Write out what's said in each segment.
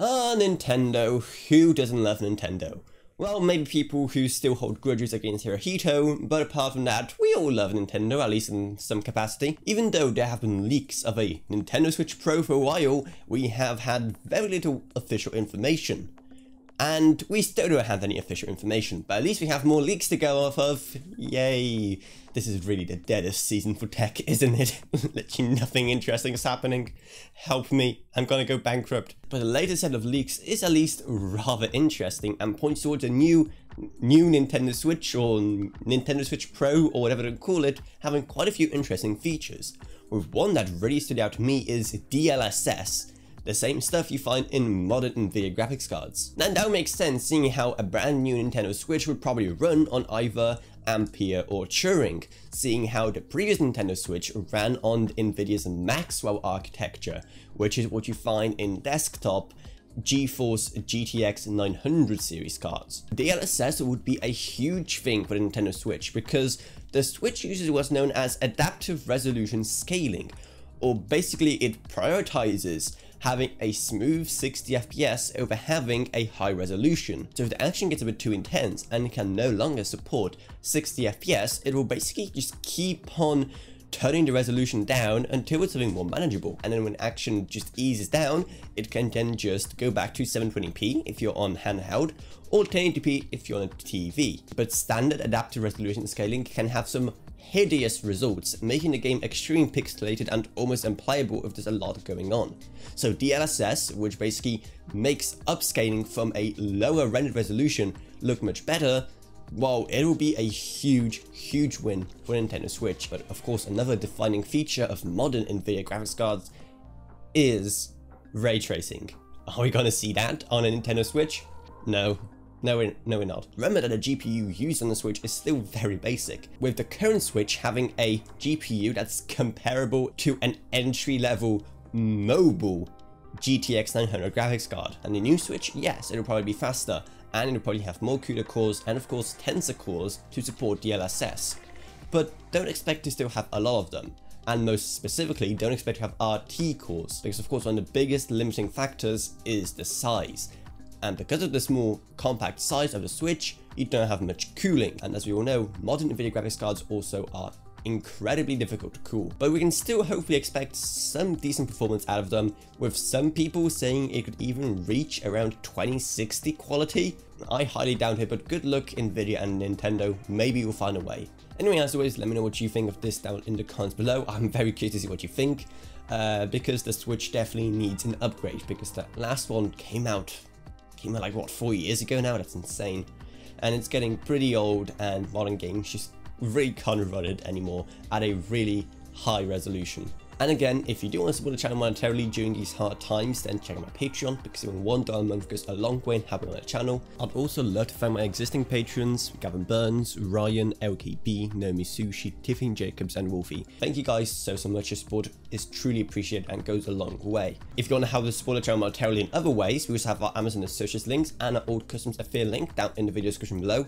Ah, Nintendo. Who doesn't love Nintendo? Well, maybe people who still hold grudges against Hirohito, but apart from that, we all love Nintendo, at least in some capacity. Even though there have been leaks of a Nintendo Switch Pro for a while, we have had very little official information. And we still don't have any official information, but at least we have more leaks to go off of. Yay! This is really the deadest season for tech, isn't it? Literally nothing interesting is happening. Help me, I'm gonna go bankrupt. But the latest set of leaks is at least rather interesting and points towards a new Nintendo Switch or Nintendo Switch Pro or whatever they call it, having quite a few interesting features. With one that really stood out to me is DLSS. The same stuff you find in modern Nvidia graphics cards. And that makes sense seeing how a brand new Nintendo Switch would probably run on either Ampere or Turing, seeing how the previous Nintendo Switch ran on Nvidia's Maxwell architecture, which is what you find in desktop GeForce GTX 900 series cards. DLSS would be a huge thing for the Nintendo Switch because the Switch uses what's known as adaptive resolution scaling, or basically it prioritizes having a smooth 60 FPS over having a high resolution. So if the action gets a bit too intense and it can no longer support 60 FPS, it will basically just keep on turning the resolution down until it's something more manageable. And then when action just eases down, it can then just go back to 720p if you're on handheld, or 1080p if you're on a TV. But standard adaptive resolution scaling can have some hideous results, making the game extremely pixelated and almost unplayable if there's a lot going on. So DLSS, which basically makes upscaling from a lower rendered resolution look much better, well, it will be a huge win for Nintendo Switch. But of course, another defining feature of modern Nvidia graphics cards is ray tracing. Are we gonna see that on a Nintendo Switch? No, we're not. Remember that the GPU used on the Switch is still very basic, with the current Switch having a GPU that's comparable to an entry-level mobile GTX 900 graphics card. And the new Switch, yes, it'll probably be faster, and it'll probably have more CUDA cores and of course tensor cores to support DLSS. But don't expect to still have a lot of them. And most specifically, don't expect to have RT cores, because of course one of the biggest limiting factors is the size. And because of the small compact size of the Switch, you don't have much cooling. And as we all know, modern Nvidia graphics cards also are incredibly difficult to cool. But we can still hopefully expect some decent performance out of them, with some people saying it could even reach around 2060 quality. I highly doubt it, but good luck Nvidia and Nintendo, maybe you'll find a way. Anyway, as always, let me know what you think of this down in the comments below. I'm very curious to see what you think, because the Switch definitely needs an upgrade, because the last one came out like what, 4 years ago now? That's insane. And it's getting pretty old, and modern games just really can't run it anymore at a really high resolution. And again, if you do want to support the channel monetarily during these hard times, then check out my Patreon, because even $1 a month goes a long way in helping on the channel. I'd also love to thank my existing patrons, Gavin Burns, Ryan, LKB, Nomi Sushi, Tiffany Jacobs, and Wolfie. Thank you guys so much. Your support is truly appreciated and goes a long way. If you want to help us support the channel monetarily in other ways, we also have our Amazon Associates links and our Old Customs affiliate link down in the video description below.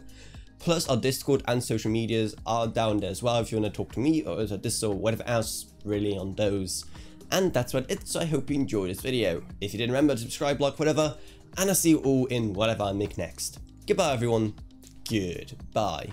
Plus our Discord and social medias are down there as well if you want to talk to me or this or whatever else really on those. And that's about it, so I hope you enjoyed this video. If you didn't, remember to subscribe, like, whatever, and I'll see you all in whatever I make next. Goodbye everyone, goodbye.